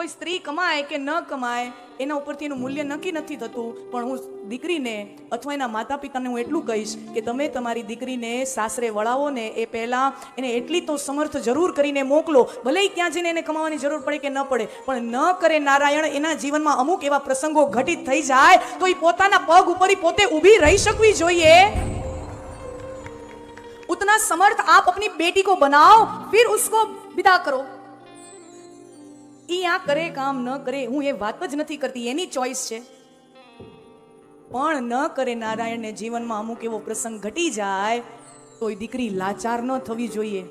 કોઈ સ્ત્રી કમાય કે ન કમાય એના ઉપરથી એનું મૂલ્ય નક્કી નથી થતું. પણ હું દીકરીને અથવા એના માતા પિતાને હું એટલું કહીશ કે તમે તમારી દીકરીને સાસરે વળાવો ને એ પહેલાં એને એટલી તો સમર્થ જરૂર કરીને મોકલો. ભલે ક્યાં જઈને એને કમાવાની જરૂર પડે કે ન પડે, પણ ન કરે નારાયણ એના જીવનમાં અમુક એવા પ્રસંગો ઘટિત થઈ જાય તો એ પોતાના પગ ઉપર પોતે ઊભી રહી શકવી જોઈએ. उतना समर्थ आप अपनी बेटी को बनाओ, फिर उसको विदा करो. ઈ આ કરે કામ ન કરે હું એ વાત જ નથી કરતી, એની ચોઈસ છે. પણ ન કરે નારાયણને જીવનમાં અમુક એવો પ્રસંગ ઘટી જાય તો એ દીકરી લાચાર ન થવી જોઈએ.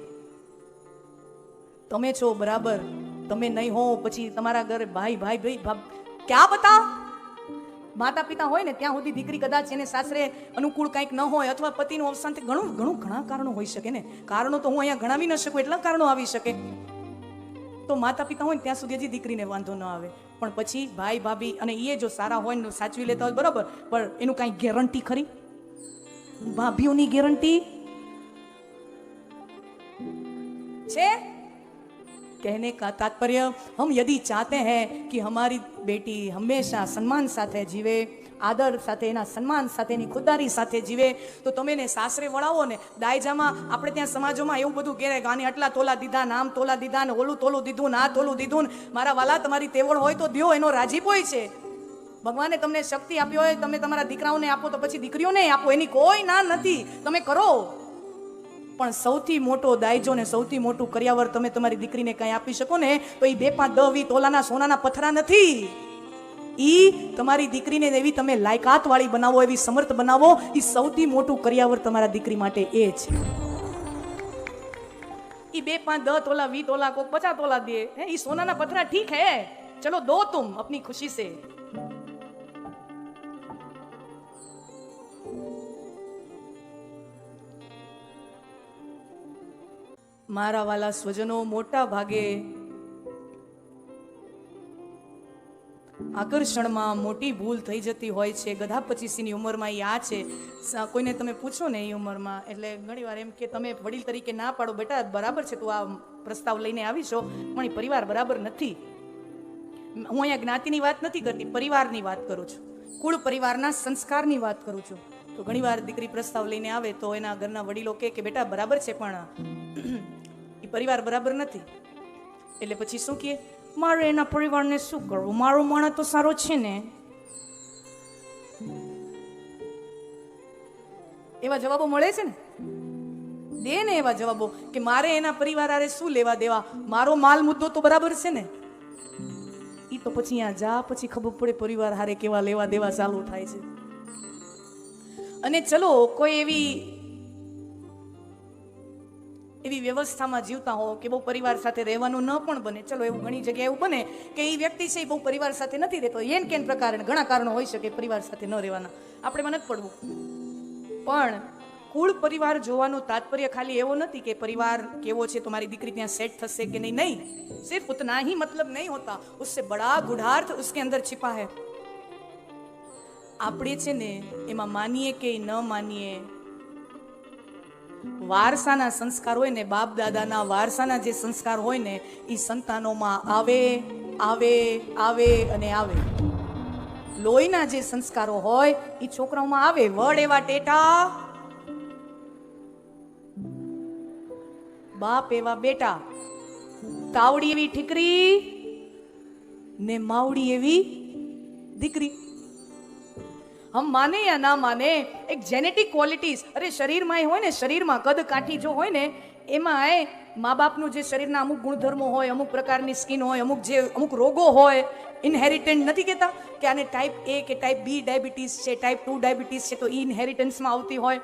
તમે છો બરાબર, તમે નહીં હો પછી તમારા ઘરે ભાઈ ભાઈ ભાઈ ક્યાં બતાવ. માતા પિતા હોય ને ત્યાં સુધી દીકરી કદાચ એને સાસરે અનુકૂળ કંઈક ન હોય અથવા પતિનું અવસાન ઘણા કારણો હોઈ શકે ને. કારણો તો હું અહીંયા ગણાવી ન શકું, એટલા કારણો આવી શકે. તો માતા પિતા હોય ને ત્યાં સુધી હજી દીકરીને વાંધો ન આવે, પણ પછી ભાઈ ભાભી અને એ જો સારા હોય ને સાચવી લેતા હોય બરોબર, પણ એનું કાંઈ ગેરંટી ખરી? ભાભીઓની ગેરંટી છે? कहने का तात्पर्य हम यदि चाहते हैं कि हमारी बेटी हमेशा सम्मान साथे जीवे, आदर સાથે એના સન્માન સાથે એની ખુદદારી સાથે જીવે, તો તમે એને સાસરે વળાવો ને. દાયજામાં આપણે ત્યાં સમાજોમાં એવું બધું કહે કે આને આટલા તોલા દીધા, નામ તોલા દીધા ને ઓલું તોલું દીધું, ના તોલું દીધું ને. મારા વાલા તમારી તેવડ હોય તો દ્યો, એનો રાજીપો છે. ભગવાને તમને શક્તિ આપી હોય, તમે તમારા દીકરાઓને આપો તો પછી દીકરીઓને આપો, એની કોઈ ના નથી, તમે કરો. પણ સૌથી મોટો દાયજો ને સૌથી મોટું કર્યાવર તમે તમારી દીકરીને કઈ આપી શકો ને તો એ 2, 5, 10, 20 તોલાના સોનાના પથરા નથી. ઈ તમારી દીકરીને એવી તમે લાયકાત વાળી બનાવો, એવી સમર્થ બનાવો, એ સૌથી મોટું કર્યાવર તમારા દીકરી માટે એ છે. ઈ 2, 5, 10 તોલા 20 તોલા को 50 तोला दिए हैं, ये सोना ना पथरा ठीक है, चलो दो तुम अपनी खुशी से. મારા વાલા સ્વજનો, મોટા ભાગે આકર્ષણમાં મોટી ભૂલ થઈ જતી હોય છે. ગધા 25ની ઉંમરમાં એ આ છે. કોઈને તમે પૂછો ને એ ઉંમરમાં એટલે ઘણીવાર એમ કે તમે વડીલ તરીકે ના પાડો, બેટા બરાબર છે તું આ પ્રસ્તાવ લઈને આવીશો, પણ એ પરિવાર બરાબર નથી. હું અહીંયા જ્ઞાતિની વાત નથી કરતી, પરિવારની વાત કરું છું, કુળ પરિવારના સંસ્કારની વાત કરું છું. તો ઘણીવાર દીકરી પ્રસ્તાવ લઈને આવે તો એના ઘરના વડીલો કે બેટા બરાબર છે પણ એ પરિવાર બરાબર નથી. એટલે પછી શું કહે, મારે એના પરિવારને શું કરવું, મારો માણસ તો સારો છે ને. એવા જવાબો મળે છે ને, દે ને એવા જવાબો કે મારે એના પરિવાર હારે શું લેવા દેવા, મારો માલ મુદ્દો તો બરાબર છે ને. ઈ તો પછી અહીંયા જા પછી ખબર પડે પરિવાર હારે કેવા લેવા દેવા ચાલુ થાય છે. અને ચલો કોઈ એવી વ્યવસ્થામાં જીવતા હો કે બહુ પરિવાર સાથે રહેવાનું ન પણ બને. ચલો એવું ઘણી જગ્યાએ એવું બને કે એ વ્યક્તિ છે એ બહુ પરિવાર સાથે નથી રહેતો, એન કેન પ્રકારે ઘણા કારણો હોઈ શકે પરિવાર સાથે ન રહેવાના, આપણે માં નથી પડવું. પણ કુળ પરિવાર જોવાનું તાત્પર્ય ખાલી એવો નથી કે પરિવાર કેવો છે તો મારી દીકરી ત્યાં સેટ થશે કે નહીં. નહીં, સિર્ફ ઉतना ही मतलब नहीं होता, उससे बड़ा गुढ़ार्थ उसके अंदर छिपा है. આપણે છે ને એમાં માનીએ કે ન માનીએ, વારસાના સંસ્કાર હોય ને, બાપ દાદાના વારસાના જે સંસ્કાર હોય ને એ સંતાનોમાં આવે આવે આવે અને આવે. લોહીના જે સંસ્કારો હોય એ છોકરાઓમાં આવે. વડ એવા ટેટા, બાપ એવા બેટા, તાવડી એવી ઠીકરી ને માવડી એવી દીકરી. हम माने या ना माने, एक जेनेटिक क्वालिटीज, अरे शरीરમાં હોય ને, શરીરમાં કદ કાઠી જો હોય ને એમાં મા બાપનું જે શરીરના અમુક ગુણધર્મો હોય, અમુક પ્રકારની સ્કિન હોય, અમુક રોગો હોય, ઇનહેરિટન્ટ નથી કહેતા કે આને ટાઈપ A કે ટાઈપ B ડાયાબિટીસ છે, ટાઈપ 2 ડાયાબિટીસ છે, તો એ ઇનહેરિટન્સમાં આવતી હોય.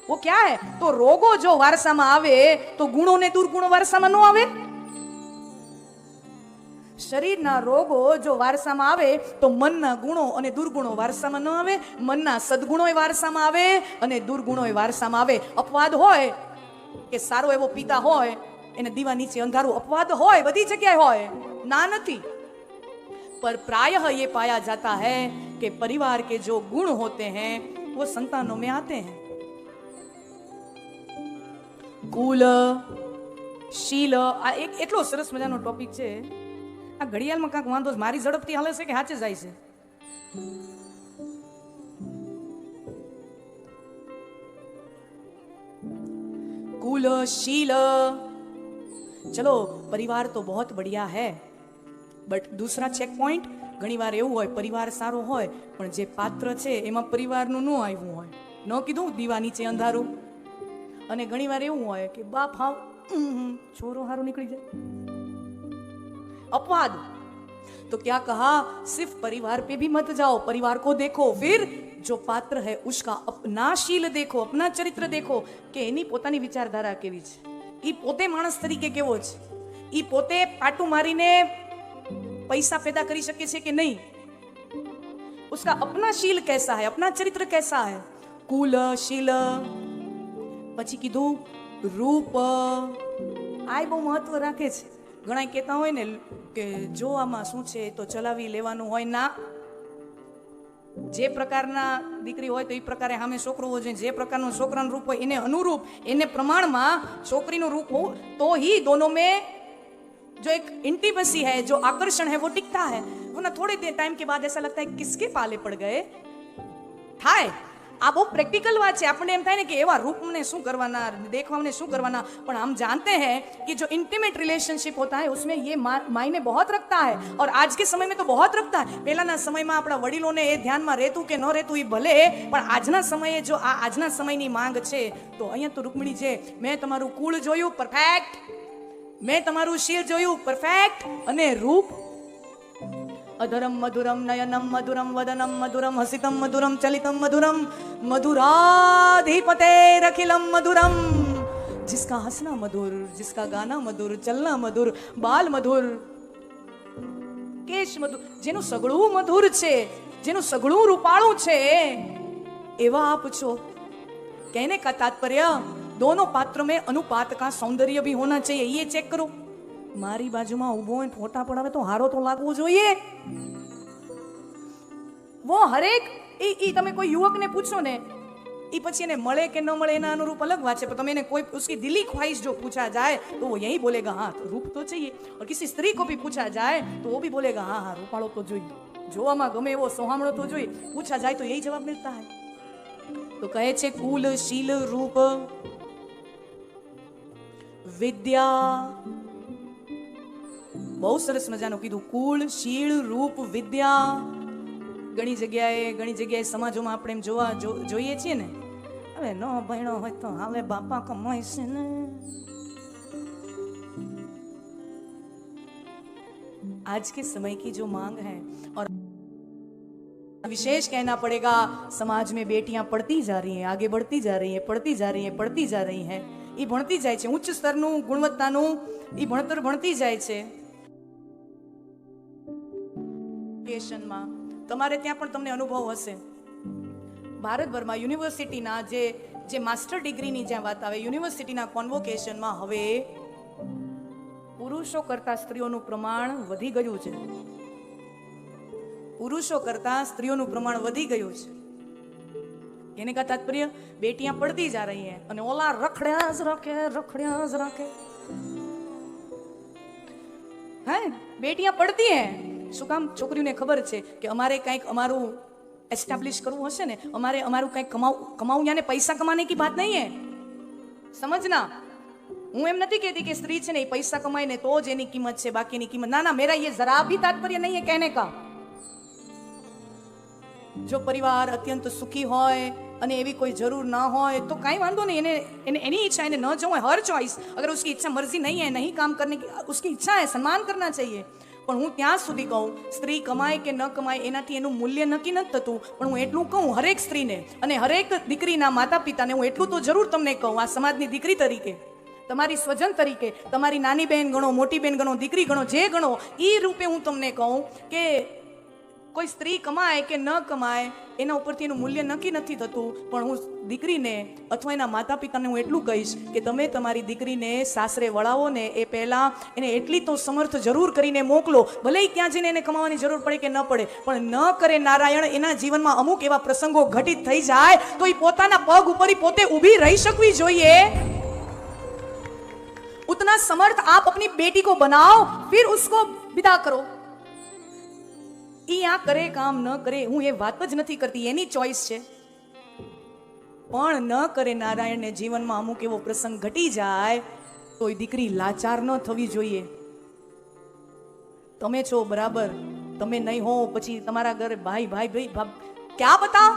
वो क्या है, तो रोगो जो वारसाમાં આવે તો ગુણો ને દુર્ગુણો વારસામાં ન આવે. શરીરના રોગો જો વારસામાં આવે તો મનના ગુણો અને દુર્ગુણો વારસામાં ન આવે. મનના સદગુણો વારસામાં આવે અને દુર્ગુણો વારસામાં આવે. અપવાદ હોય કે સારો એવો પિતા હોય એને દીવા નીચે અંધારું, અપવાદ હોય બધી જગ્યાએ હોય, ના નથી. पर प्रायः ये पाया जाता है कि परिवार के जो गुण होते हैं वो संतानों में आते हैं. કુલ, શીલ, આ એક એટલો સરસ મજાનો ટોપિક છે આ ઘડિયાળમાં કાંક વાંધો છે, મારી ઝડપથી હાલે છે કે હાચે જાય છે? कुल शील, चलो परिवार तो बहुत बढ़िया है, बट दूसरा चेक पॉइंट घणी वार એવું હોય પરિવાર સારો હોય પણ જે પાત્ર છે એમાં પરિવારનું ન આવ્યું હોય, ન કીધું દીવા નીચે અંધારું, અને ઘણી વાર એવું હોય કે બાપ હાવ છોરો હારો નીકળી જાય, अपवाद। तो क्या कहा, सिर्फ परिवार पे भी मत जाओ, परिवार को देखो, फिर जो पात्र है उसका अपना शील देखो, अपना चरित्र देखो કે એની પોતાની વિચારધારા કેવી છે, ઈ પોતે માણસ તરીકે કેવો છે, ઈ પોતે પાટું મારીને पैसा पैदा કરી શકે છે કે નહીં, उसका अपना शील कैसा है, अपना चरित्र कैसा है, कुल शील। પછી કીધું રૂપ, આ બહુ મહત્વ રાખે છે। ઘણા કહેતા હોય ને કે જો આમાં શું છે તો ચલાવી લેવાનું હોય, ના, જે પ્રકારના દીકરી હોય તો એ પ્રકારે સામે છોકરો હોવો જોઈએ, જે પ્રકારનું છોકરાનું રૂપ હોય એને અનુરૂપ, એને પ્રમાણમાં છોકરીનું રૂપ हो तो ही दोनों में जो एक इंटीमेसी है, जो आकर्षण है वो टिकता है, वरना थोड़े देर टाइम के बाद ऐसा लगता है किसके पाले पड़ गए થાય। આ બહુ પ્રેક્ટિકલ વાત છે, આપણને એમ થાય ને કે એવા રૂપને શું કરવાના, દેખવાને શું કરવાના, પણ हम जानते हैं कि जो इंटीमेट रिलेशनशिप होता है उसमें ये मायने बहुत रखता है, और आज के समय में तो बहुत रखता है। પહેલાના સમયમાં આપણા વડીલોને એ ધ્યાનમાં રહેતું કે ન રહેતું એ ભલે, પણ આજના સમયે જો આ આજના સમયની માંગ છે તો અહીંયા તો રૂકમણી છે, મેં તમારું કુળ જોયું પરફેક્ટ, મેં તમારું શીલ જોયું પરફેક્ટ, અને રૂપ अधरम मधुरम नयनम मधुरम वदनम मधुरम हसितम मधुरम चलितम मधुरम मधुराधिपते रखिलम मधुरम, जिसका हंसना मधुर, जिसका गाना मधुर, चलना मधुर, बाल मधुर, केश मधुर, जेनु सगळું मधुर छे, जेनु सगळું रूपाळું छे एवा आप छो। कहने का तात्पर्य दोनों पात्रों में अनुपात का सौंदर्य भी होना चाहिए, ये चेक करो। મારી બાજુમાં ઊભો હોય ફોટા પડાવે તો હારો તો લાગવો જોઈએ, वो हरेक ई તમે કોઈ યુવકને પૂછો ને ई પછી એને મળે કે ન મળે એના અનુરૂપ અલગ વાત છે, પણ તમે એને કોઈ उसकी दिली ख्वाहिश जो पूछा जाए तो वो यही बोलेगा हाँ तो रूप तो चाहिए, और किसी स्त्री को भी पूछा जाए तो वो भी बोलेगा हाँ हाँ रूपाળો तो જોઈએ, જોવામાં ગમે એવો સોહામણો તો જોઈએ, પૂછા જાય तो यही जवाब मिलता है। तो કહે છે કુલ શીલ રૂપ વિદ્યા, બહુ સરસ મજાનું કીધું, કુળ શીળ રૂપ વિદ્યા। ઘણી જગ્યાએ સમાજોમાં આપણે એમ જોઈએ છીએ ને, હવે ન ભણ્યો હોય તો હાલે બાપા કમાય છે ને, आज के समय की जो मांग है, और विशेष कहना पड़ेगा समाज में बेटियां पढ़ती जा रही हैं, आगे बढ़ती जा रही हैं, पढ़ती जा रही हैं, पढ़ती जा रही हैं, એ ભણતી જાય છે, ઉચ્ચ સ્તરનું ગુણવત્તાનું એ ભણતર ભણતી જાય છે। માં તમારે ત્યાં પણ તમને અનુભવ હશે, ભારતભરમાં યુનિવર્સિટીના જે માસ્ટર ડિગ્રીની જ્યાં વાત આવે, યુનિવર્સિટીના કોન્વોકેશનમાં હવે પુરુષો કરતા સ્ત્રીઓનું પ્રમાણ વધી ગયું છે, પુરુષો કરતા સ્ત્રીઓનું પ્રમાણ વધી ગયું છે। એને કા તાત્પર્ય બેટિयां पढ़ती जा रही हैं અને ઓલા રખડ્યા જ રાખે હે, બેટિयां पढ़ती हैं, શું કામ? છોકરીઓને ખબર છે કે અમારે કંઈક અમારું એસ્ટાબ્લિશ કરવું હશે ને, અમારે અમારું કંઈક કમાવું, યાને પૈસા કમાने की बात नहीं है, समझना। હું એમ નથી કહેતી કે સ્ત્રી છે ને એ પૈસા કમાય ને તો જ એની કિંમત છે, બાકીની કિંમત ના, मेरा ये जरा भी तात्पर्य नहीं है कहने का। જો પરિવાર અત્યંત સુખી હોય અને એવી કોઈ જરૂર ના હોય તો કાંઈ વાંધો નહીં, એને એની ઈચ્છા, એને ન જવું, हर चॉइस, अगर उसकी इच्छा मर्जी नहीं है, नहीं काम करने की उसकी इच्छा है, सम्मान करना चाहिए। પણ હું ત્યાં સુધી કહું, સ્ત્રી કમાય કે ન કમાય એનાથી એનું મૂલ્ય નક્કી નથી થતું, પણ હું એટલું કહું હરેક સ્ત્રીને અને હરેક દીકરીના માતા પિતાને હું એટલું તો જરૂર તમને કહું, આ સમાજની દીકરી તરીકે, તમારી સ્વજન તરીકે, તમારી નાની બહેન ગણો, મોટી બહેન ગણો, દીકરી ગણો, જે ગણો, એ રૂપે હું તમને કહું કે કોઈ સ્ત્રી કમાય કે ન કમાય એના ઉપરથી એનું મૂલ્ય નક્કી નથી થતું, પણ હું દીકરીને અથવા એના માતા પિતાને હું એટલું કહીશ કે તમે તમારી દીકરીને સાસરે વળાવો ને એ પહેલાં એને એટલી તો સમર્થ જરૂર કરીને મોકલો, ભલે ત્યાં જઈને એને કમાવાની જરૂર પડે કે ન પડે, પણ ન કરે નારાયણ એના જીવનમાં અમુક એવા પ્રસંગો ઘટિત થઈ જાય તો એ પોતાના પગ ઉપર પોતે ઊભી રહી શકવી જોઈએ। उतना समर्थ आप अपनी बेटी को बनाओ, फिर उसको વિદા કરો. ઈ આ કરે કામ ન કરે હું એ વાત જ નથી કરતી, એની ચોઈસ છે. પણ ન કરે નારાયણને જીવનમાં અમુક એવો પ્રસંગ ઘટી જાય તો એ દીકરી લાચાર ન થવી જોઈએ. તમે છો બરાબર, તમે નહીં હો પછી તમારા ઘરે ભાઈ ભાઈ ભાઈ ક્યાં બતાવ.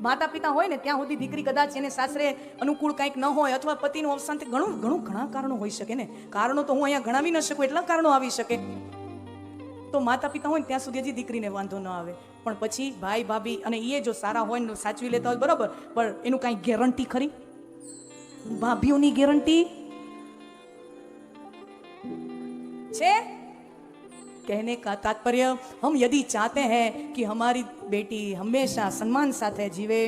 માતા પિતા હોય ને ત્યાં સુધી દીકરી કદાચ એને સાસરે અનુકૂળ કંઈક ન હોય અથવા પતિનું અવસાન ઘણા કારણો હોઈ શકે ને. કારણો તો હું અહીંયા ગણાવી ન શકું, એટલા કારણો આવી શકે. તો માતા પિતા હોય ને ત્યાં સુધી હજી દીકરીને વાંધો ન આવે, પણ પછી ભાઈ ભાભી અને એ જો સારા હોય ને સાચવી લેતા હોય બરાબર, પણ એનું કાંઈ ગેરંટી ખરી? ભાભીઓની ગેરંટી છે? कहने का तात्पर्य हम यदि चाहते हैं कि हमारी बेटी हमेशा सम्मान साथे जीवे,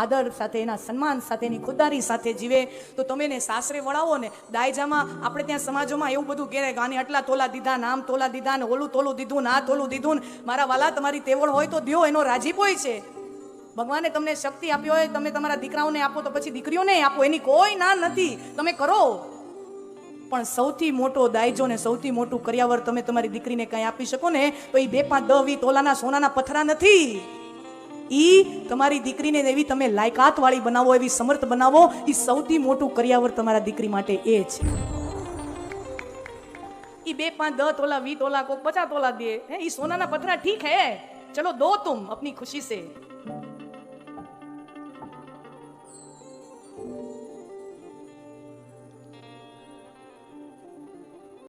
आदर साथे एना सम्मान साथेनी खुददारी साथे जीवे, तो તમે ને સાસરે વળાવો ને દાયજામાં આપણે ત્યાં સમાજોમાં એવું બધું કહે કે આને આટલા તોલા દીધા, નામ તોલા દીધા ને ઓલું તોલું દીધું, ના તોલું દીધું. મારા વાલા, તમારી તેવડ હોય તો દ્યો, એનો રાજીપોય છે. ભગવાને તમને શક્તિ આપી હોય, તમે તમારા દીકરાઓને આપો તો પછી દીકરીઓને આપો, એની કોઈ ના નથી, તમે કરો. પણ સૌથી મોટો દાયજો ને સૌથી મોટું કર્યાવર તમે તમારી દીકરીને કઈ આપી શકો ને તો એ 2, 5, 10, 20 તોલાના સોનાના પથરા નથી. ઈ તમારી દીકરીને એવી તમે લાયકાત વાળી બનાવો, એવી સમર્થ બનાવો, એ સૌથી મોટું કર્યાવર તમારા દીકરી માટે એ છે. ઈ 2, 5, 10 તોલા 20 તોલા કોક 50 તોલા દે, એ સોનાના પથરા ઠીક હે, ચલો દો તુમ अपनी खुशी से,